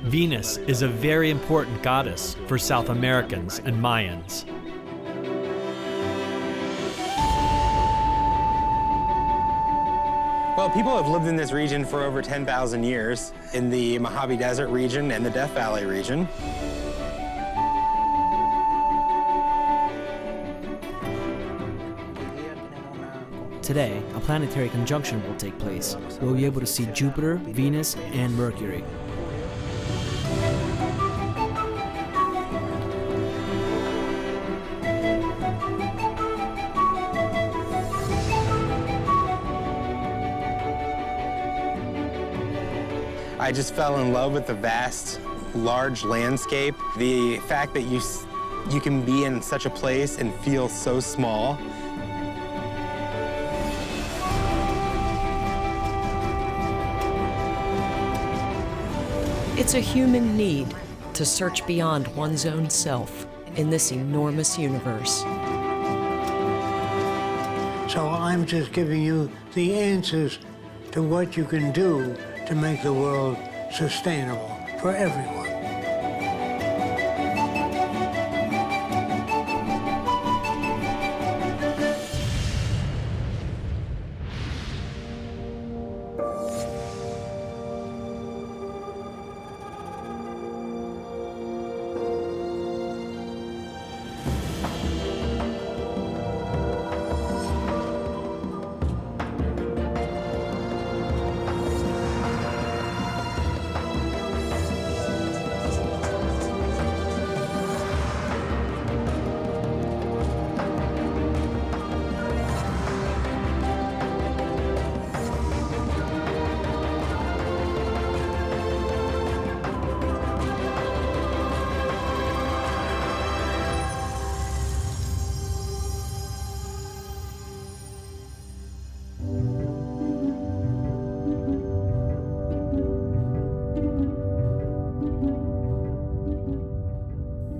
Venus is a very important goddess for South Americans and Mayans. Well, people have lived in this region for over 10,000 years, in the Mojave Desert region and the Death Valley region. Today, a planetary conjunction will take place. We'll be able to see Jupiter, Venus, and Mercury. I just fell in love with the vast, large landscape. The fact that you can be in such a place and feel so small. It's a human need to search beyond one's own self in this enormous universe. So I'm just giving you the answers to what you can do to make the world sustainable for everyone.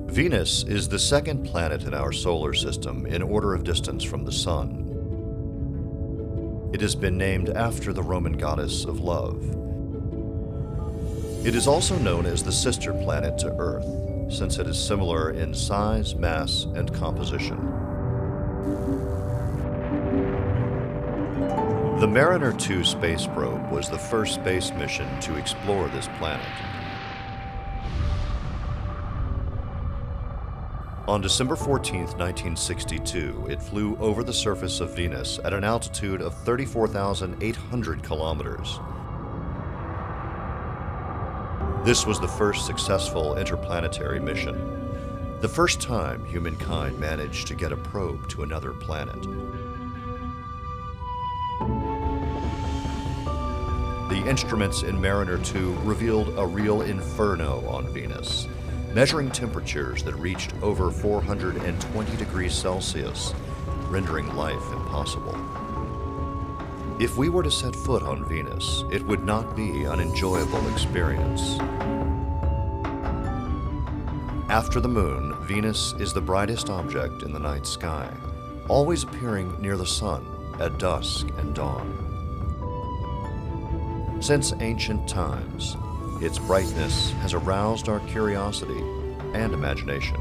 Venus is the second planet in our solar system in order of distance from the Sun. It has been named after the Roman goddess of love. It is also known as the sister planet to Earth, since it is similar in size, mass, and composition. The Mariner 2 space probe was the first space mission to explore this planet. On December 14, 1962, it flew over the surface of Venus at an altitude of 34,800 kilometers. This was the first successful interplanetary mission, the first time humankind managed to get a probe to another planet. The instruments in Mariner 2 revealed a real inferno on Venus, measuring temperatures that reached over 420 degrees Celsius, rendering life impossible. If we were to set foot on Venus, it would not be an enjoyable experience. After the Moon, Venus is the brightest object in the night sky, always appearing near the Sun at dusk and dawn. Since ancient times, its brightness has aroused our curiosity and imagination.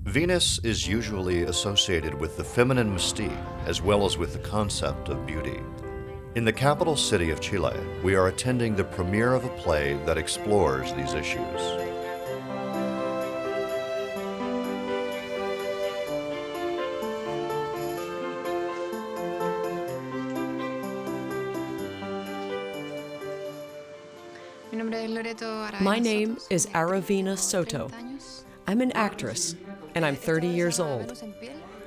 Venus is usually associated with the feminine mystique as well as with the concept of beauty. In the capital city of Chile, we are attending the premiere of a play that explores these issues. My name is Aravina Soto. I'm an actress, and I'm 30 years old.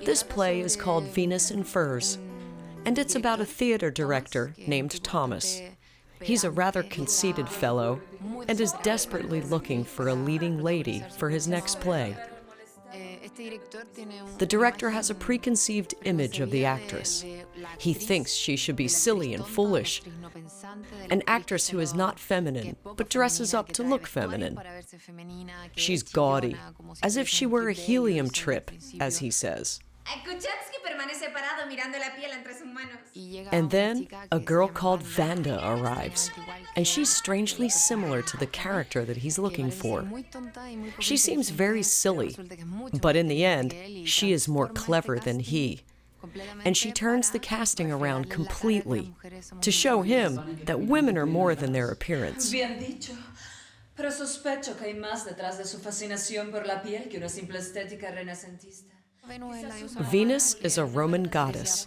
This play is called Venus in Furs, and it's about a theater director named Thomas. He's a rather conceited fellow and is desperately looking for a leading lady for his next play. The director has a preconceived image of the actress. He thinks she should be silly and foolish, an actress who is not feminine, but dresses up to look feminine. She's gaudy, as if she were a helium trip, as he says. And then a girl called Vanda arrives, and she's strangely similar to the character that he's looking for. She seems very silly, but in the end, she is more clever than he. And she turns the casting around completely to show him that women are more than their appearance. Pero sospecho que hay más detrás de su fascinación por la piel que una simple estética renacentista. Venus is a Roman goddess.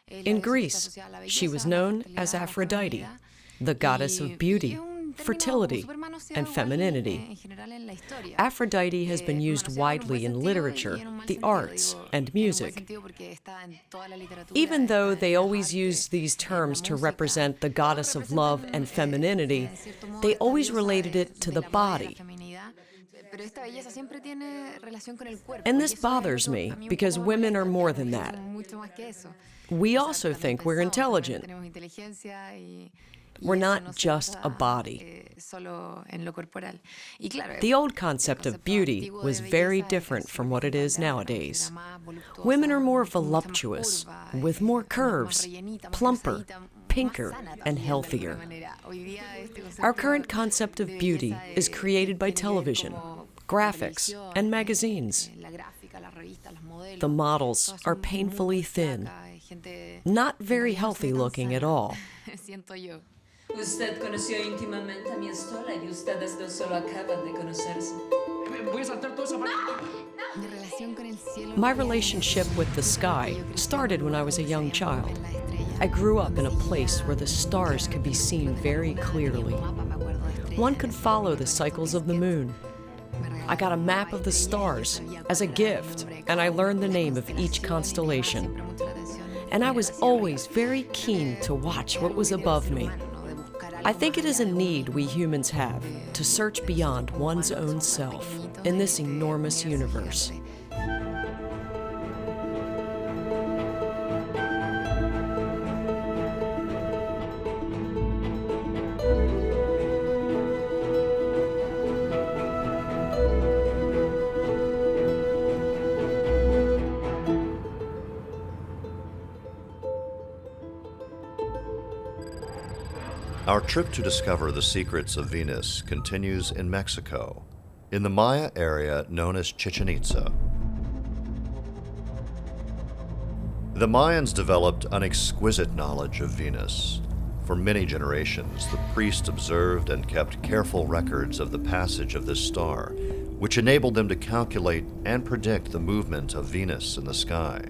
In Greece, she was known as Aphrodite, the goddess of beauty, fertility, and femininity. Aphrodite has been used widely in literature, the arts, and music. Even though they always used these terms to represent the goddess of love and femininity, they always related it to the body. And this bothers me because women are more than that. We also think we're intelligent. We're not just a body. The old concept of beauty was very different from what it is nowadays. Women are more voluptuous, with more curves, plumper, pinker, and healthier. Our current concept of beauty is created by television, graphics, and magazines. The models are painfully thin, not very healthy looking at all. Usted conoció íntimamente a mi estola y ustedes dos solo acaban de conocerse. My relationship with the sky started when I was a young child. I grew up in a place where the stars could be seen very clearly. One could follow the cycles of the moon. I got a map of the stars as a gift, and I learned the name of each constellation. And I was always very keen to watch what was above me. I think it is a need we humans have to search beyond one's own self in this enormous universe. Our trip to discover the secrets of Venus continues in Mexico, in the Maya area known as Chichén Itzá. The Mayans developed an exquisite knowledge of Venus. For many generations, the priests observed and kept careful records of the passage of this star, which enabled them to calculate and predict the movement of Venus in the sky.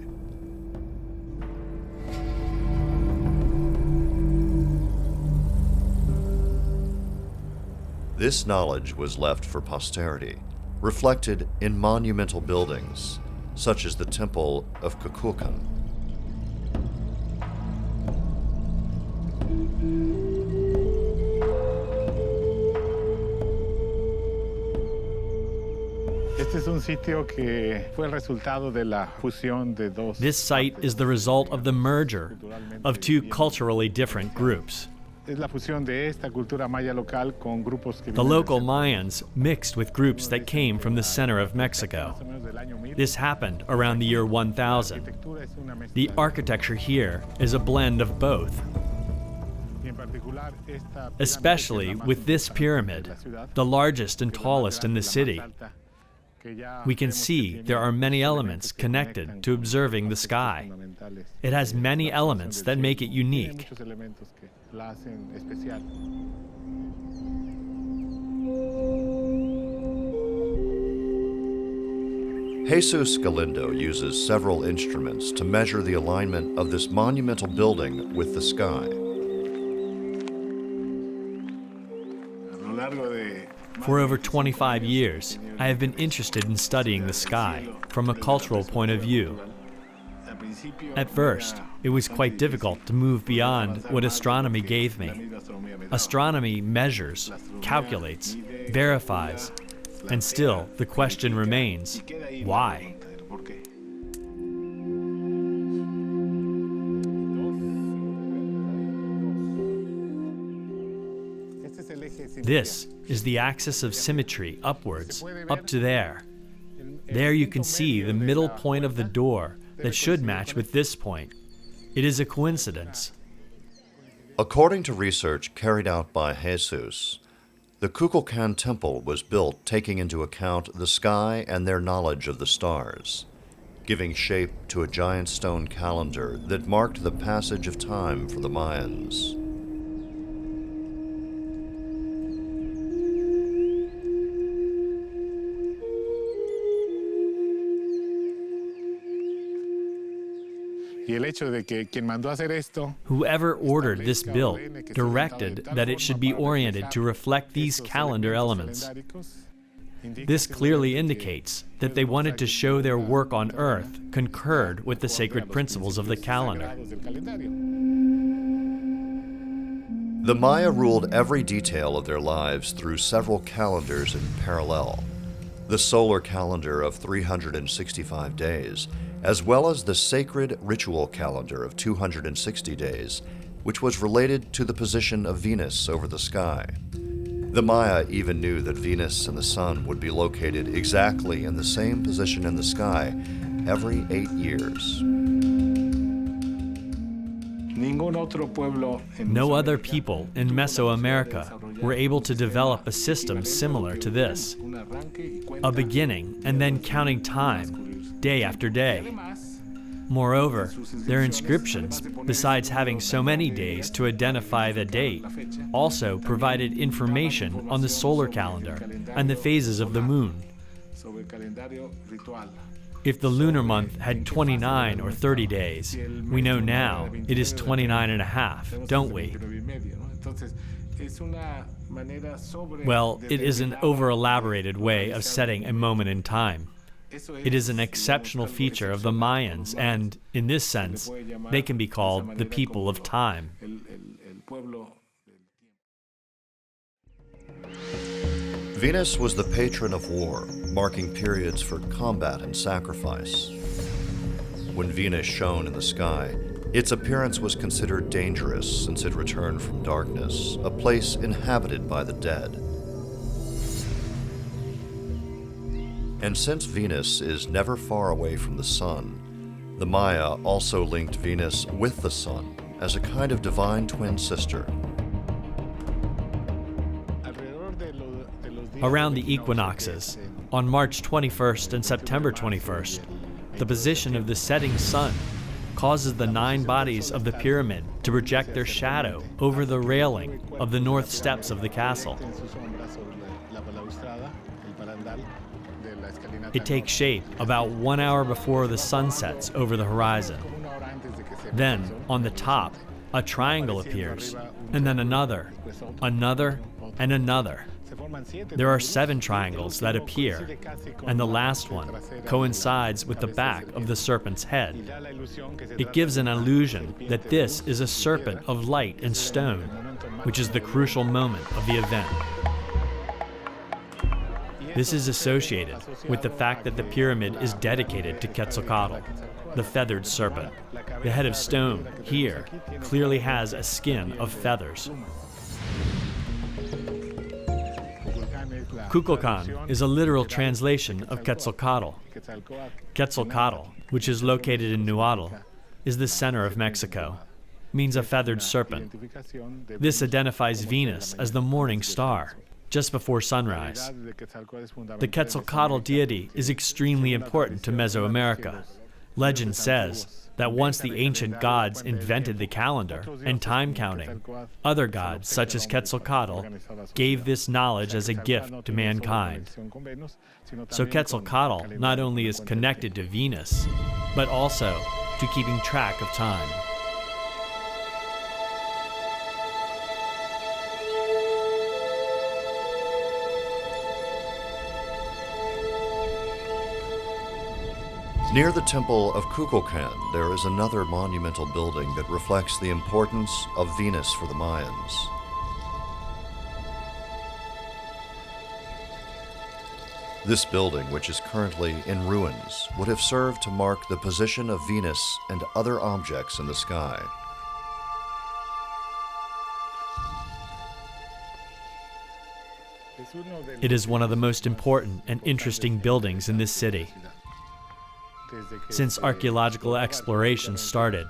This knowledge was left for posterity, reflected in monumental buildings, such as the Temple of Kukulkan. This site is the result of the merger of two culturally different groups. The local Mayans mixed with groups that came from the center of Mexico. This happened around the year 1000. The architecture here is a blend of both. Especially with this pyramid, the largest and tallest in the city. We can see there are many elements connected to observing the sky. It has many elements that make it unique. Jesus Galindo uses several instruments to measure the alignment of this monumental building with the sky. For over 25 years, I have been interested in studying the sky from a cultural point of view. At first, it was quite difficult to move beyond what astronomy gave me. Astronomy measures, calculates, verifies, and still the question remains, why? This is the axis of symmetry upwards, up to there. There you can see the middle point of the door that should match with this point. It is a coincidence. According to research carried out by Jesus, the Kukulkan temple was built taking into account the sky and their knowledge of the stars, giving shape to a giant stone calendar that marked the passage of time for the Mayans. Whoever ordered this built directed that it should be oriented to reflect these calendar elements. This clearly indicates that they wanted to show their work on Earth concurred with the sacred principles of the calendar. The Maya ruled every detail of their lives through several calendars in parallel. The solar calendar of 365 days, as well as the sacred ritual calendar of 260 days, which was related to the position of Venus over the sky. The Maya even knew that Venus and the Sun would be located exactly in the same position in the sky every 8 years. No other people in Mesoamerica were able to develop a system similar to this. A beginning and then counting time, day after day. Moreover, their inscriptions, besides having so many days to identify the date, also provided information on the solar calendar and the phases of the moon. If the lunar month had 29 or 30 days, we know now it is 29 and a half, don't we? Well, it is an over-elaborated way of setting a moment in time. It is an exceptional feature of the Mayans, and, in this sense, they can be called the people of time. Venus was the patron of war, marking periods for combat and sacrifice. When Venus shone in the sky, its appearance was considered dangerous since it returned from darkness, a place inhabited by the dead. And since Venus is never far away from the Sun, the Maya also linked Venus with the Sun as a kind of divine twin sister. Around the equinoxes, on March 21st and September 21st, the position of the setting sun causes the 9 bodies of the pyramid to project their shadow over the railing of the north steps of the castle. It takes shape about 1 hour before the sun sets over the horizon. Then, on the top, a triangle appears, and then another, and another. There are 7 triangles that appear, and the last one coincides with the back of the serpent's head. It gives an illusion that this is a serpent of light and stone, which is the crucial moment of the event. This is associated with the fact that the pyramid is dedicated to Quetzalcoatl, the feathered serpent. The head of stone here clearly has a skin of feathers. Kukulkan is a literal translation of Quetzalcoatl. Quetzalcoatl, which is located in Nahuatl, is the center of Mexico, means a feathered serpent. This identifies Venus as the morning star, just before sunrise. The Quetzalcoatl deity is extremely important to Mesoamerica. Legend says that once the ancient gods invented the calendar and time counting, other gods, such as Quetzalcoatl, gave this knowledge as a gift to mankind. So Quetzalcoatl not only is connected to Venus, but also to keeping track of time. Near the temple of Kukulkan, there is another monumental building that reflects the importance of Venus for the Mayans. This building, which is currently in ruins, would have served to mark the position of Venus and other objects in the sky. It is one of the most important and interesting buildings in this city. Since archaeological exploration started,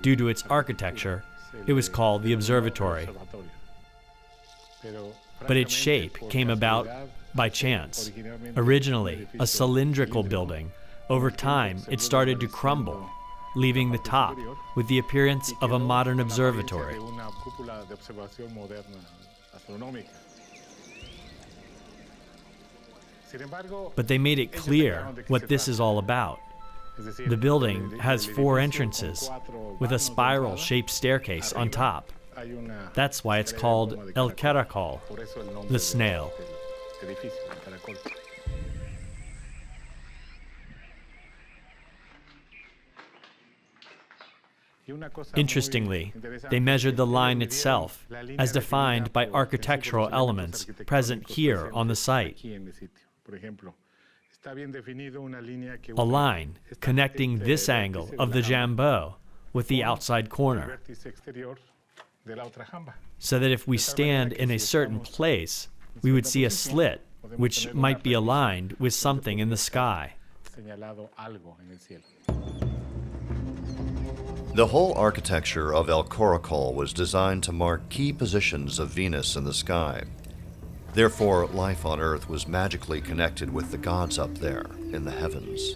due to its architecture, it was called the observatory. But its shape came about by chance. Originally, a cylindrical building, over time it started to crumble, leaving the top with the appearance of a modern observatory. But they made it clear what this is all about. The building has 4 entrances, with a spiral-shaped staircase on top. That's why it's called El Caracol, the snail. Interestingly, they measured the line itself, as defined by architectural elements present here on the site. A line connecting this angle of the jambeau with the outside corner, so that if we stand in a certain place, we would see a slit which might be aligned with something in the sky. The whole architecture of El Caracol was designed to mark key positions of Venus in the sky. Therefore, life on Earth was magically connected with the gods up there in the heavens.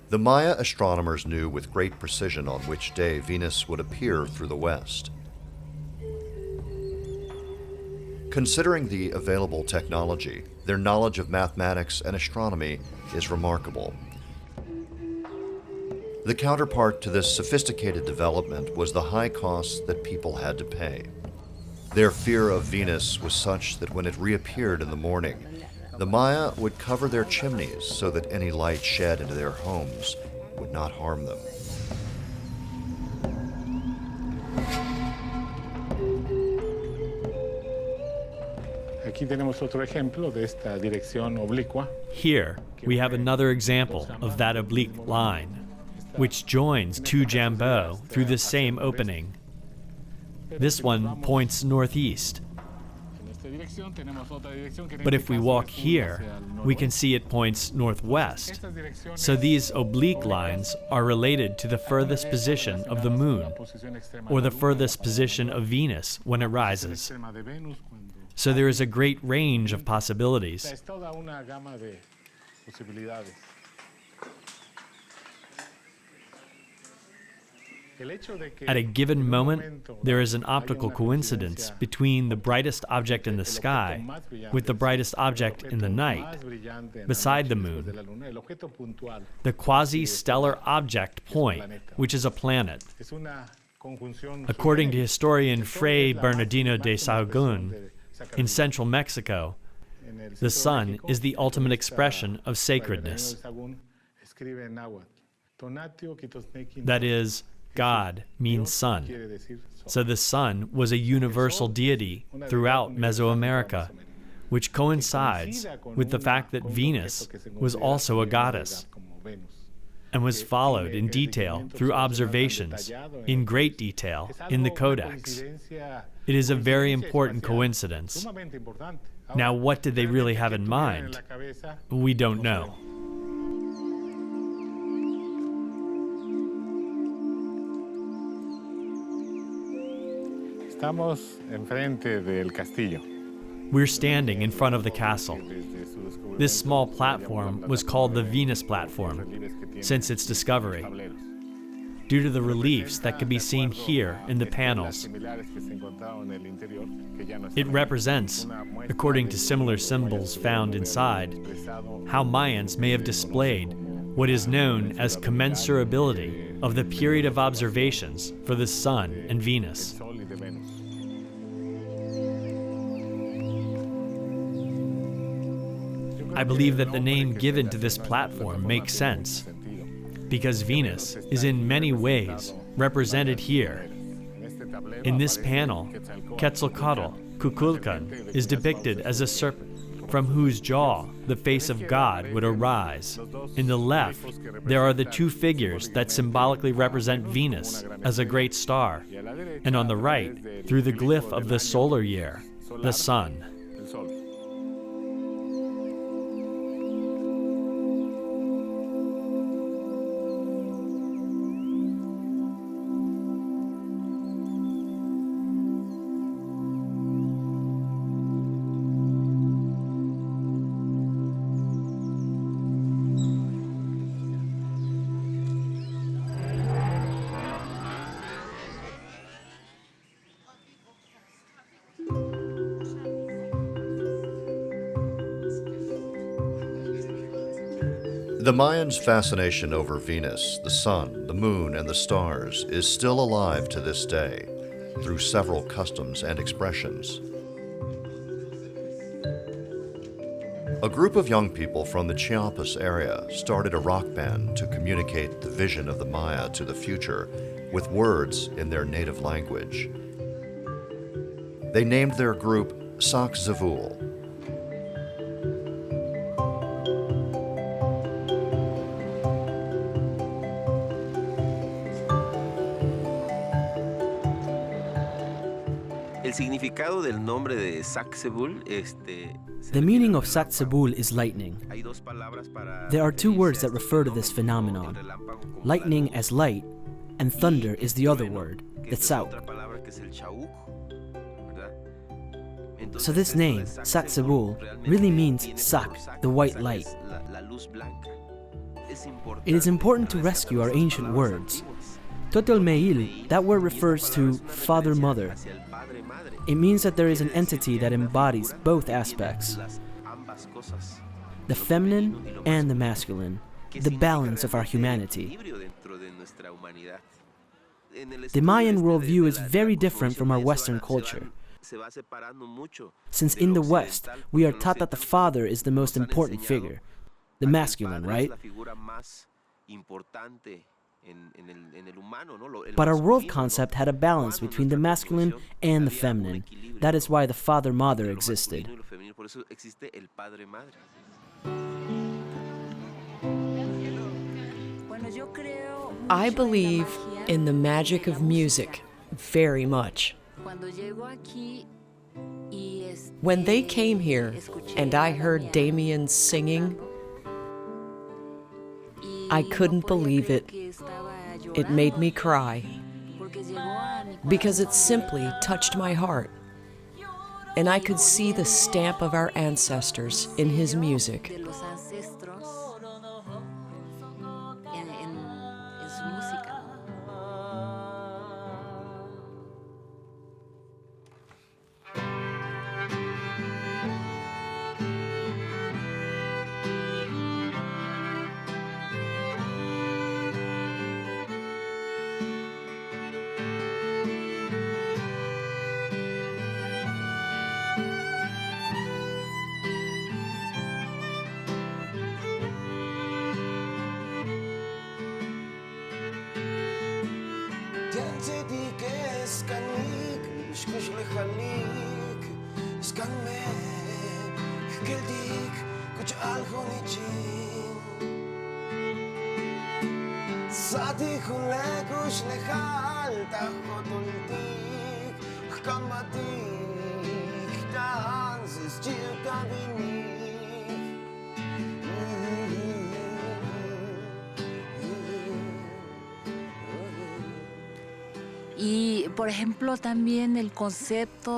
The Maya astronomers knew with great precision on which day Venus would appear through the west. Considering the available technology, their knowledge of mathematics and astronomy is remarkable. The counterpart to this sophisticated development was the high costs that people had to pay. Their fear of Venus was such that when it reappeared in the morning, the Maya would cover their chimneys so that any light shed into their homes would not harm them. Here, we have another example of that oblique line, which joins 2 jambeaux through the same opening. This one points northeast. But if we walk here, we can see it points northwest. So these oblique lines are related to the furthest position of the moon, or the furthest position of Venus when it rises. So there is a great range of possibilities. At a given moment, there is an optical coincidence between the brightest object in the sky with the brightest object in the night, beside the moon, the quasi-stellar object point, which is a planet. According to historian Fray Bernardino de Sahagún, in central Mexico, the sun is the ultimate expression of sacredness. That is, God means sun. So the sun was a universal deity throughout Mesoamerica, which coincides with the fact that Venus was also a goddess and was followed in detail through observations, in great detail, in the Codex. It is a very important coincidence. Now, what did they really have in mind? We don't know. We're standing in front of the castle. This small platform was called the Venus platform since its discovery, due to the reliefs that can be seen here in the panels. It represents, according to similar symbols found inside, how Mayans may have displayed what is known as commensurability of the period of observations for the Sun and Venus. I believe that the name given to this platform makes sense, because Venus is in many ways represented here. In this panel, Quetzalcoatl, Kukulkan, is depicted as a serpent. from whose jaw the face of God would arise. In the left, there are the two figures that symbolically represent Venus as a great star, and on the right, through the glyph of the solar year, the sun. The Mayans' fascination over Venus, the sun, the moon, and the stars is still alive to this day through several customs and expressions. A group of young people from the Chiapas area started a rock band to communicate the vision of the Maya to the future with words in their native language. They named their group Sac-Zavul. The meaning of Sac-Zavul is lightning. There are two words that refer to this phenomenon. Lightning as light, and thunder is the other word, the Tzauk. So this name, Sac-Zavul, really means Sac, the white light. It is important to rescue our ancient words. Totelmeil, that word refers to father-mother. It means that there is an entity that embodies both aspects, the feminine and the masculine, the balance of our humanity. The Mayan worldview is very different from our Western culture. Since in the West, we are taught that the father is the most important figure, the masculine, right? But our world concept had a balance between the masculine and the feminine. That is why the father-mother existed. I believe in the magic of music very much. When they came here and I heard Damien singing, I couldn't believe it. It made me cry because it simply touched my heart, and I could see the stamp of our ancestors in his music.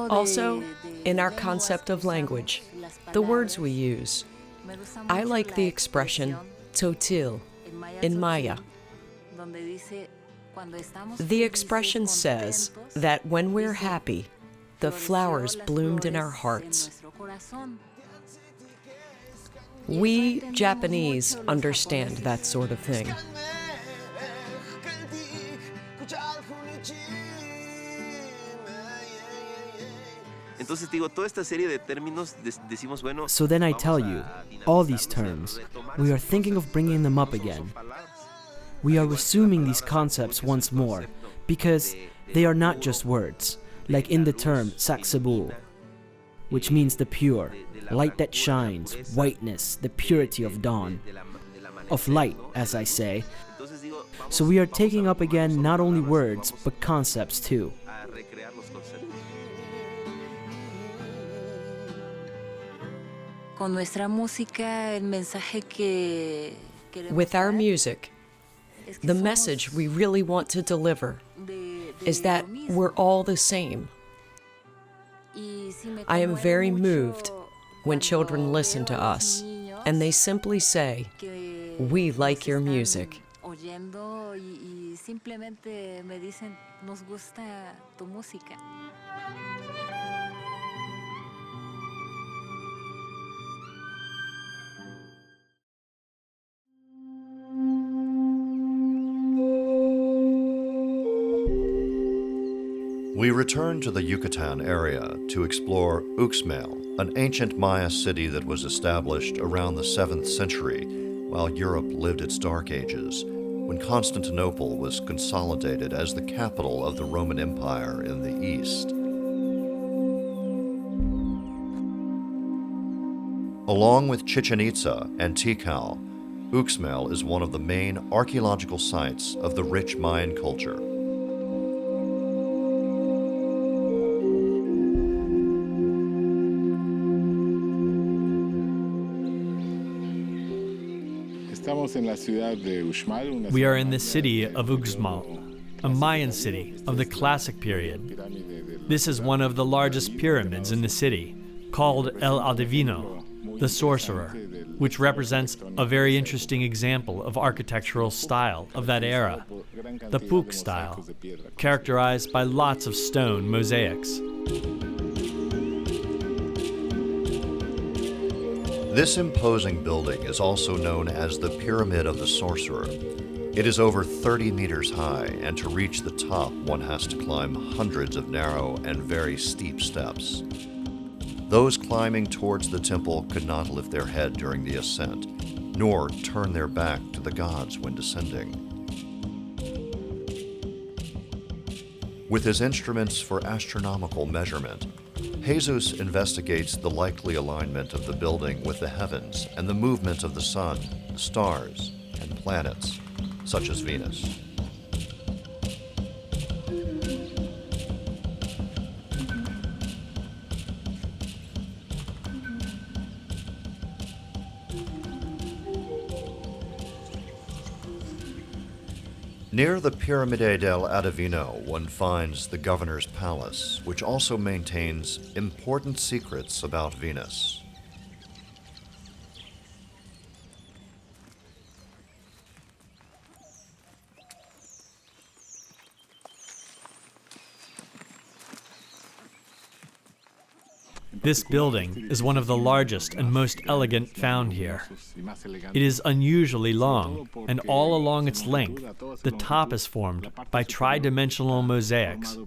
Also, in our concept of language, the words we use, I like the expression totil in Maya. The expression says that when we're happy, the flowers bloomed in our hearts. We Japanese understand that sort of thing. So then I tell you, all these terms, we are thinking of bringing them up again. We are resuming these concepts once more, because they are not just words, like in the term Sac-Zavul, which means the pure, light that shines, whiteness, the purity of dawn. Of light, as I say. So we are taking up again not only words, but concepts too. With our music, the message we really want to deliver is that we're all the same. I am very moved when children listen to us and they simply say, "We like your music." We return to the Yucatan area to explore Uxmal, an ancient Maya city that was established around the 7th century while Europe lived its dark ages, when Constantinople was consolidated as the capital of the Roman Empire in the east. Along with Chichén Itzá and Tikal, Uxmal is one of the main archaeological sites of the rich Mayan culture. We are in the city of Uxmal, a Mayan city of the classic period. This is one of the largest pyramids in the city, called El Adivino, the sorcerer, which represents a very interesting example of architectural style of that era, the Puc style, characterized by lots of stone mosaics. This imposing building is also known as the Pyramid of the Sorcerer. It is over 30 meters high, and to reach the top, one has to climb hundreds of narrow and very steep steps. Those climbing towards the temple could not lift their head during the ascent, nor turn their back to the gods when descending. With his instruments for astronomical measurement, Jesus investigates the likely alignment of the building with the heavens and the movement of the sun, the stars, and planets, such as Venus. Near the Piramide del Adivino, one finds the governor's palace, which also maintains important secrets about Venus. This building is one of the largest and most elegant found here. It is unusually long, and all along its length, the top is formed by tridimensional mosaics,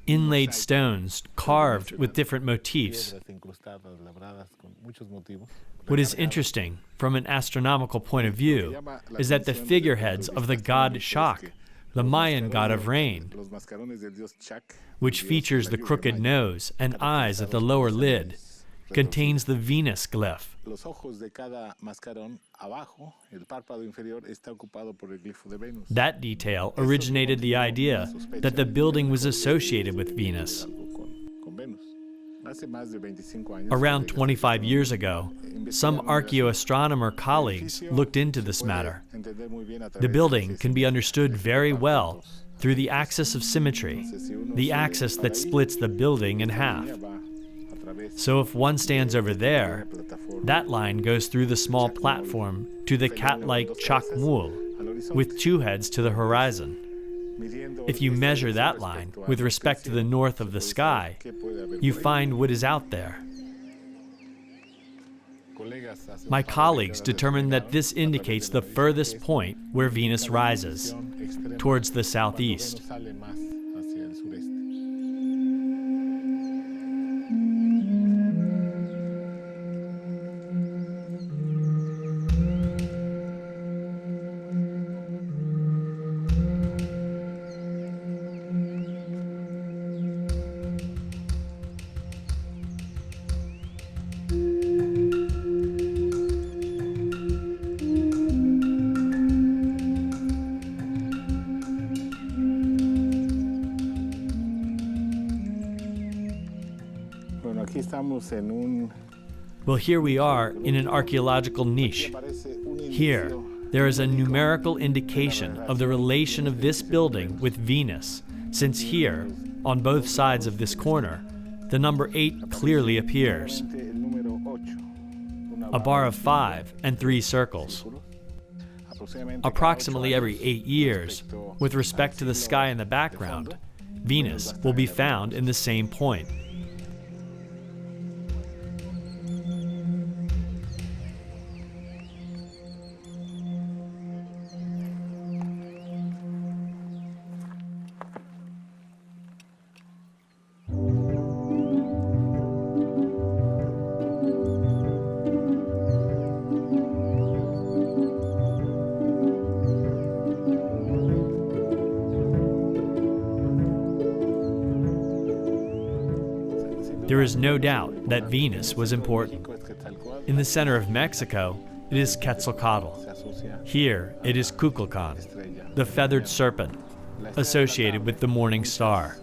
inlaid stones carved with different motifs. What is interesting from an astronomical point of view is that the figureheads of the god Shak, the Mayan god of rain, which features the crooked nose and eyes at the lower lid, contains the Venus glyph. That detail originated the idea that the building was associated with Venus. Around 25 years ago, some archaeoastronomer colleagues looked into this matter. The building can be understood very well through the axis of symmetry, the axis that splits the building in half. So if one stands over there, that line goes through the small platform to the cat-like chakmul, with two heads to the horizon. If you measure that line with respect to the north of the sky, you find what is out there. My colleagues determined that this indicates the furthest point where Venus rises, towards the southeast. Well, here we are in an archaeological niche. Here, there is a numerical indication of the relation of this building with Venus, since here, on both sides of this corner, the number 8 clearly appears. A bar of 5 and 3 circles. Approximately every 8 years, with respect to the sky in the background, Venus will be found in the same point. There is no doubt that Venus was important. In the center of Mexico, it is Quetzalcoatl. Here, it is Kukulkan, the feathered serpent, associated with the morning star.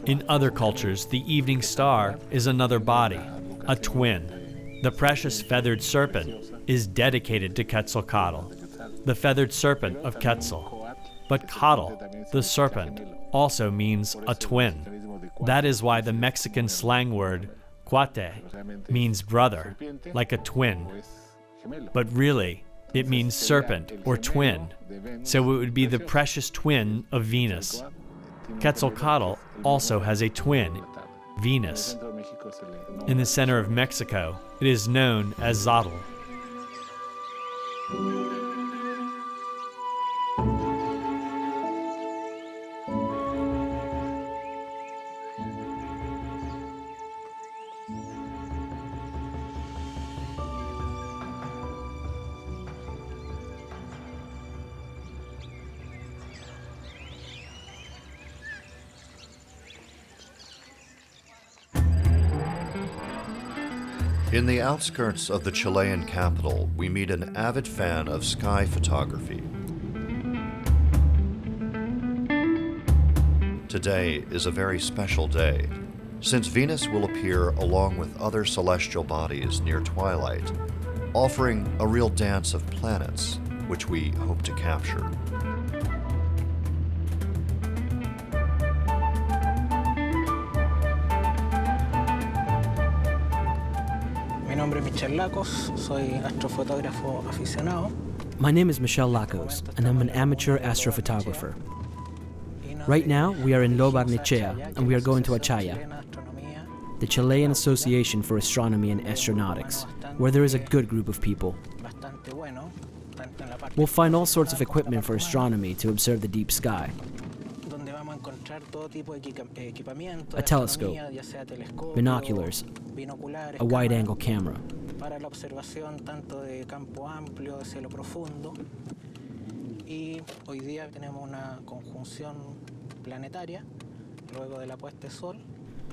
In other cultures, the evening star is another body, a twin. The precious feathered serpent is dedicated to Quetzalcoatl, the feathered serpent of Quetzal. But Coatl, the serpent, also means a twin. That is why the Mexican slang word cuate means brother, like a twin. But really, it means serpent or twin, so it would be the precious twin of Venus. Quetzalcoatl also has a twin, Venus. In the center of Mexico, it is known as Xotl. In the outskirts of the Chilean capital, we meet an avid fan of sky photography. Today is a very special day, since Venus will appear along with other celestial bodies near twilight, offering a real dance of planets, which we hope to capture. My name is Michel Lacos, and I'm an amateur astrophotographer. Right now, we are in Lo Barnechea, and we are going to Achaya, the Chilean Association for Astronomy and Astronautics, where there is a good group of people. We'll find all sorts of equipment for astronomy to observe the deep sky. A telescope, binoculars, a wide-angle camera.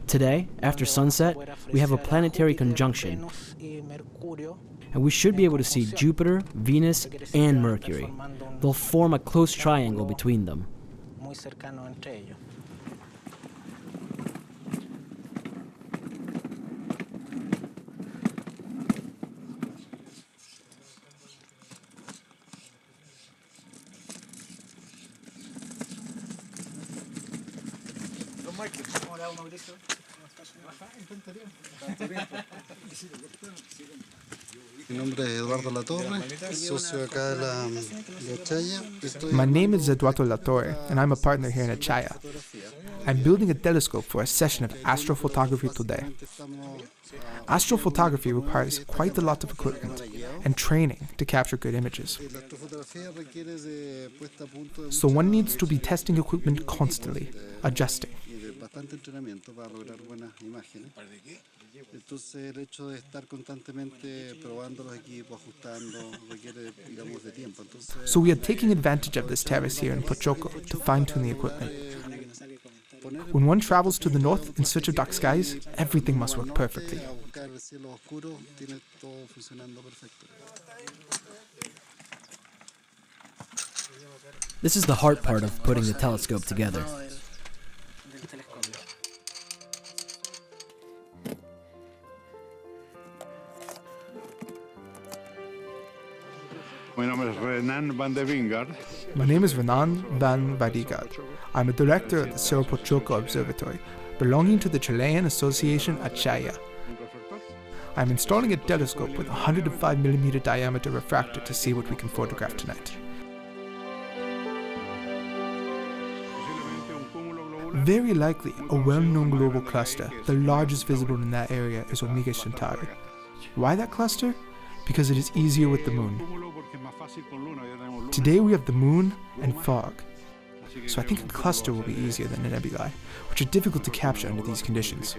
Today, after sunset, we have a planetary conjunction, and we should be able to see Jupiter, Venus, and Mercury. They'll form a close triangle between them. My name is Eduardo Latorre, and I'm a partner here in Achaya. I'm building a telescope for a session of astrophotography today. Astrophotography requires quite a lot of equipment and training to capture good images. So one needs to be testing equipment constantly, adjusting. So we are taking advantage of this terrace here in Pochoco to fine-tune the equipment. When one travels to the north in search of dark skies, everything must work perfectly. This is the hard part of putting the telescope together. My name is Renan van Vadigad. I'm a director at the Cerro Pochoco Observatory, belonging to the Chilean Association Achaya. I'm installing a telescope with a 105mm diameter refractor to see what we can photograph tonight. Very likely, a well-known global cluster, the largest visible in that area, is Omega Centauri. Why that cluster? Because it is easier with the moon. Today we have the moon and fog, so I think a cluster will be easier than a nebulae, which are difficult to capture under these conditions.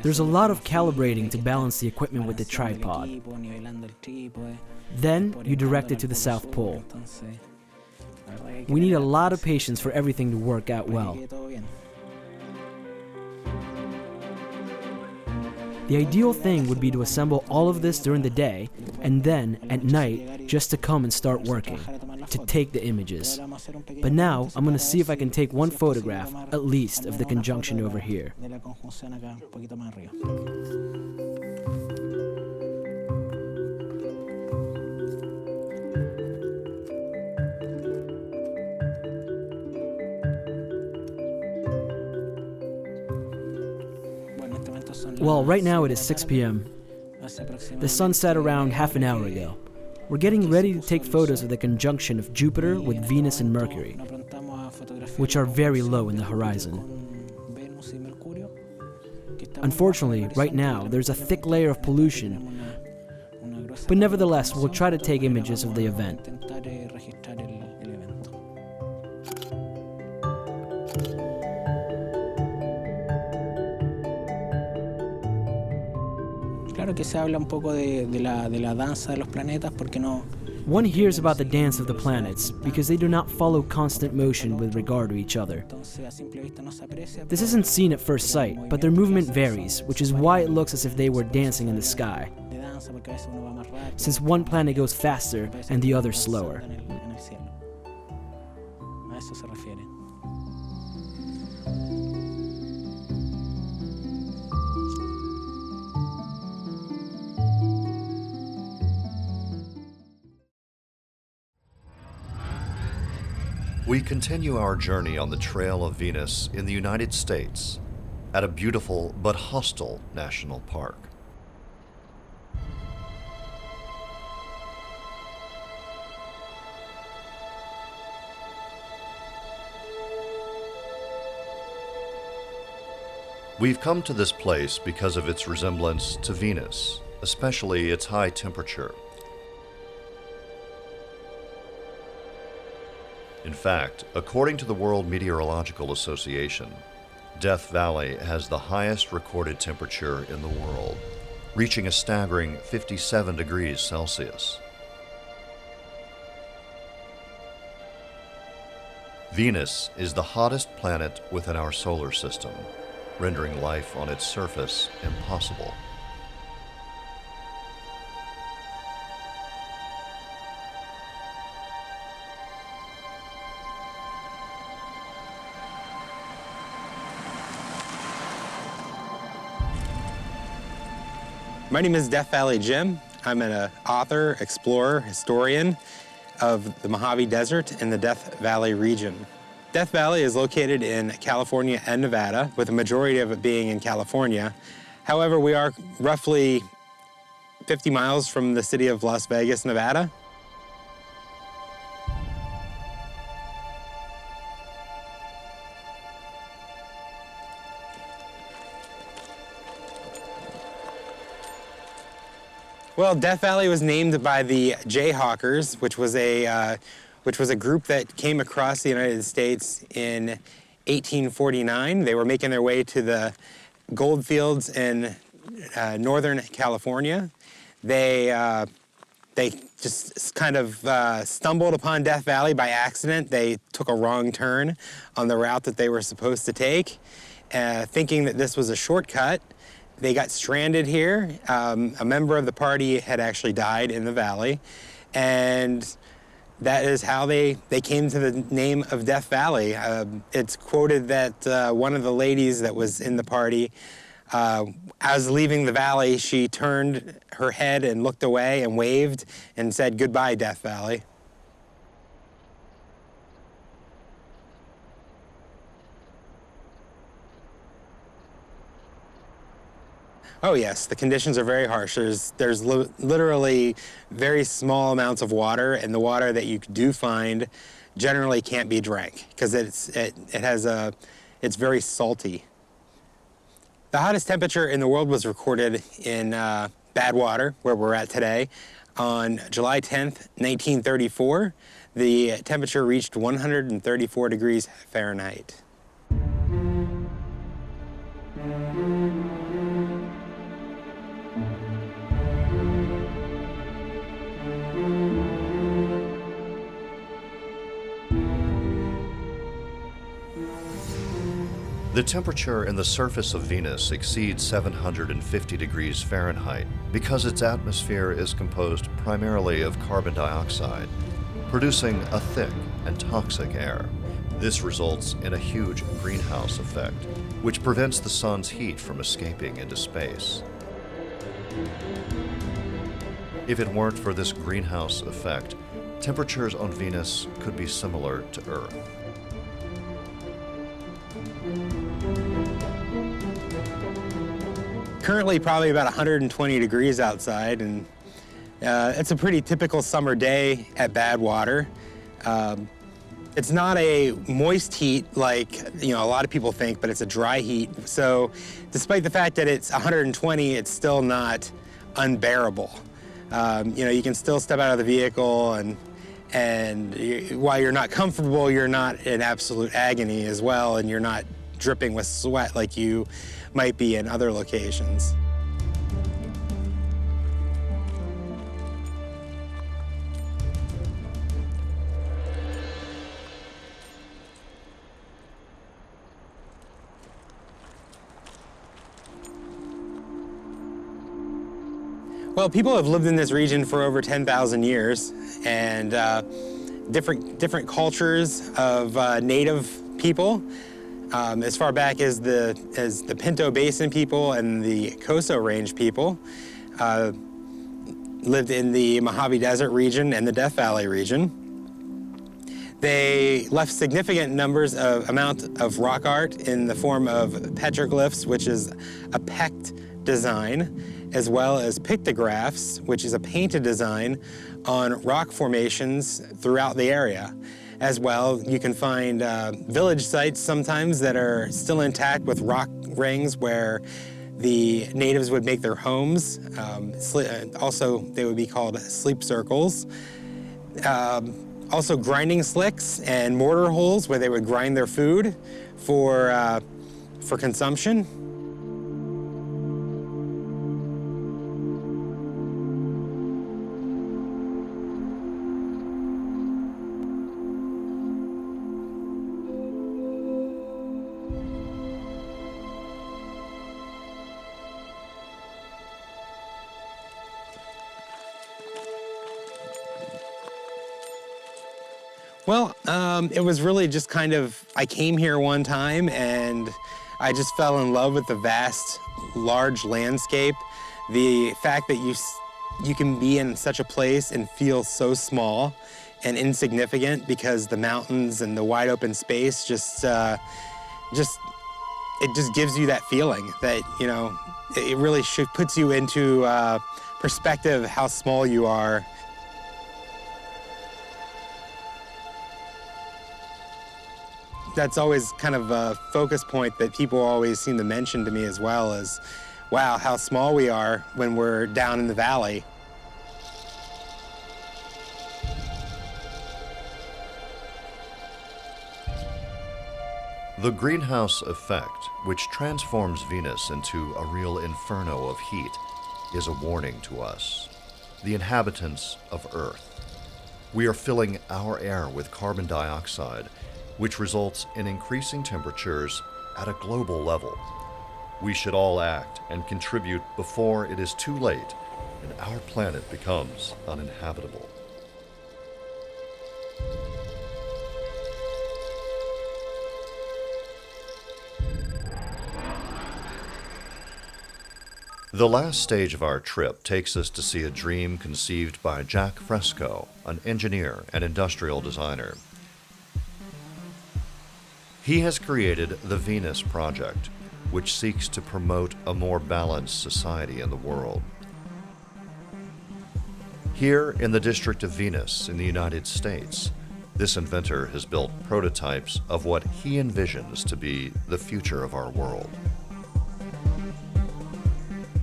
There's a lot of calibrating to balance the equipment with the tripod. Then you direct it to the South Pole. We need a lot of patience for everything to work out well. The ideal thing would be to assemble all of this during the day, and then, at night, just to come and start working, to take the images. But now, I'm going to see if I can take one photograph, at least, of the conjunction over here. Well, right now it is 6 p.m. The sun set around half an hour ago. We're getting ready to take photos of the conjunction of Jupiter with Venus and Mercury, which are very low in the horizon. Unfortunately, right now, there's a thick layer of pollution, but nevertheless, we'll try to take images of the event. One hears about the dance of the planets because they do not follow constant motion with regard to each other. This isn't seen at first sight, but their movement varies, which is why it looks as if they were dancing in the sky, since one planet goes faster and the other slower. We continue our journey on the trail of Venus in the United States at a beautiful but hostile national park. We've come to this place because of its resemblance to Venus, especially its high temperature. In fact, according to the World Meteorological Association, Death Valley has the highest recorded temperature in the world, reaching a staggering 57 degrees Celsius. Venus is the hottest planet within our solar system, rendering life on its surface impossible. My name is Death Valley Jim. I'm an author, explorer, historian of the Mojave Desert in the Death Valley region. Death Valley is located in California and Nevada, with the majority of it being in California. However, we are roughly 50 miles from the city of Las Vegas, Nevada. Well, Death Valley was named by the Jayhawkers, which was a group that came across the United States in 1849. They were making their way to the gold fields in Northern California. They just kind of stumbled upon Death Valley by accident. They took a wrong turn on the route that they were supposed to take, thinking that this was a shortcut. They got stranded here. A member of the party had actually died in the valley, and that is how they came to the name of Death Valley. It's quoted that one of the ladies that was in the party, as leaving the valley, she turned her head and looked away and waved and said, "Goodbye, Death Valley." Oh yes, the conditions are very harsh. There's literally very small amounts of water, and the water that you do find generally can't be drank because it's very salty. The hottest temperature in the world was recorded in Badwater, where we're at today, on July 10th, 1934. The temperature reached 134 degrees Fahrenheit. The temperature in the surface of Venus exceeds 750 degrees Fahrenheit because its atmosphere is composed primarily of carbon dioxide, producing a thick and toxic air. This results in a huge greenhouse effect, which prevents the sun's heat from escaping into space. If it weren't for this greenhouse effect, temperatures on Venus could be similar to Earth. Currently probably about 120 degrees outside, and it's a pretty typical summer day at Badwater. It's not a moist heat like a lot of people think, but it's a dry heat. So despite the fact that it's 120, it's still not unbearable. You can still step out of the vehicle, and while you're not comfortable, you're not in absolute agony as well, and you're not dripping with sweat like you might be in other locations. Well, people have lived in this region for over 10,000 years, and different cultures of native people. As far back as the Pinto Basin people and the Coso Range people lived in the Mojave Desert region and the Death Valley region. They left significant amount of rock art in the form of petroglyphs, which is a pecked design, as well as pictographs, which is a painted design on rock formations throughout the area. As well, you can find village sites sometimes that are still intact with rock rings where the natives would make their homes. Also, they would be called sleep circles. Also, grinding slicks and mortar holes where they would grind their food for consumption. Well, it was really just I came here one time and I just fell in love with the vast, large landscape. The fact that you can be in such a place and feel so small and insignificant because the mountains and the wide open space it just gives you that feeling that, it really puts you into perspective how small you are. That's always kind of a focus point that people always seem to mention to me as well is, wow, how small we are when we're down in the valley. The greenhouse effect, which transforms Venus into a real inferno of heat, is a warning to us, the inhabitants of Earth. We are filling our air with carbon dioxide, which results in increasing temperatures at a global level. We should all act and contribute before it is too late and our planet becomes uninhabitable. The last stage of our trip takes us to see a dream conceived by Jack Fresco, an engineer and industrial designer. He has created the Venus Project, which seeks to promote a more balanced society in the world. Here in the District of Venus in the United States, this inventor has built prototypes of what he envisions to be the future of our world.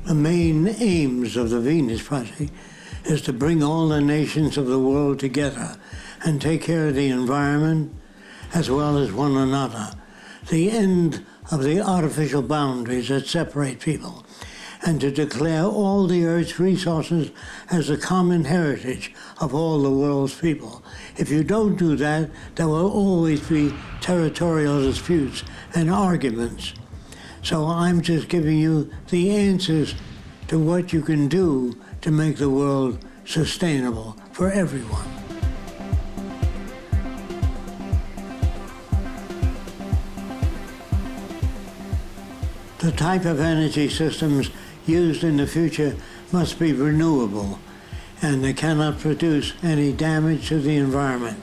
The main aims of the Venus Project is to bring all the nations of the world together and take care of the environment as well as one another. The end of the artificial boundaries that separate people, and to declare all the Earth's resources as a common heritage of all the world's people. If you don't do that, there will always be territorial disputes and arguments. So I'm just giving you the answers to what you can do to make the world sustainable for everyone. The type of energy systems used in the future must be renewable, and they cannot produce any damage to the environment.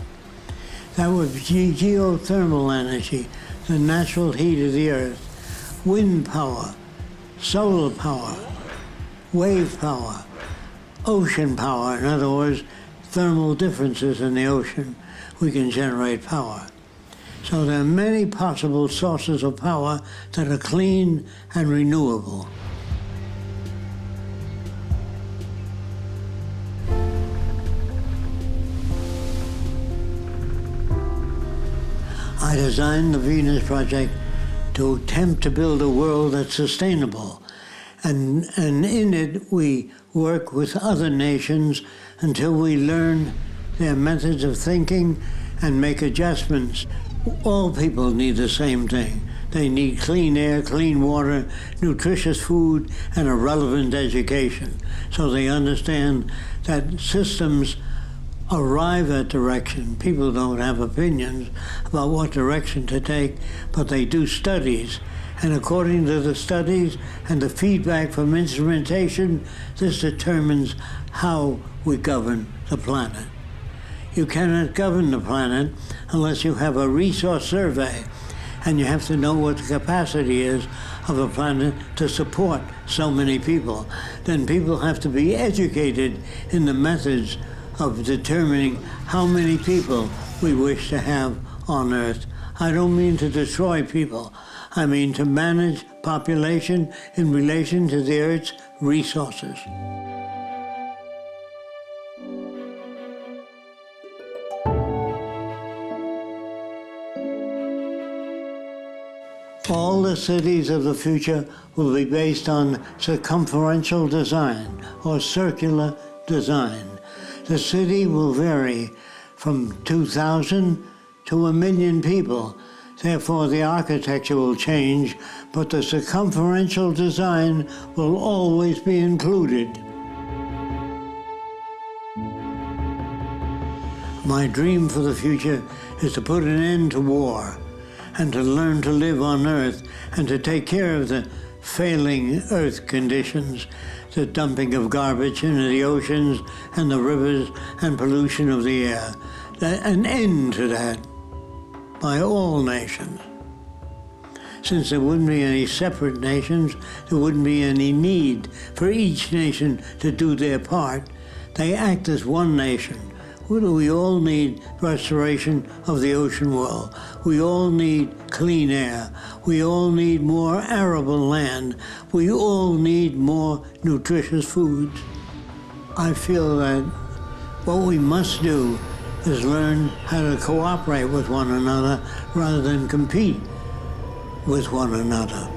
That would be geothermal energy, the natural heat of the earth, wind power, solar power, wave power, ocean power. In other words, thermal differences in the ocean, we can generate power. So there are many possible sources of power that are clean and renewable. I designed the Venus Project to attempt to build a world that's sustainable. And in it, we work with other nations until we learn their methods of thinking and make adjustments. All people need the same thing. They need clean air, clean water, nutritious food, and a relevant education. So they understand that systems arrive at direction. People don't have opinions about what direction to take, but they do studies. And according to the studies and the feedback from instrumentation, this determines how we govern the planet. You cannot govern the planet unless you have a resource survey, and you have to know what the capacity is of the planet to support so many people. Then people have to be educated in the methods of determining how many people we wish to have on Earth. I don't mean to destroy people. I mean to manage population in relation to the Earth's resources. All the cities of the future will be based on circumferential design or circular design. The city will vary from 2,000 to 1,000,000 people. Therefore, the architecture will change, but the circumferential design will always be included. My dream for the future is to put an end to war and to learn to live on Earth and to take care of the failing Earth conditions, the dumping of garbage into the oceans and the rivers and pollution of the air. An end to that by all nations. Since there wouldn't be any separate nations, there wouldn't be any need for each nation to do their part. They act as one nation. We all need restoration of the ocean world. We all need clean air. We all need more arable land. We all need more nutritious foods. I feel that what we must do is learn how to cooperate with one another rather than compete with one another.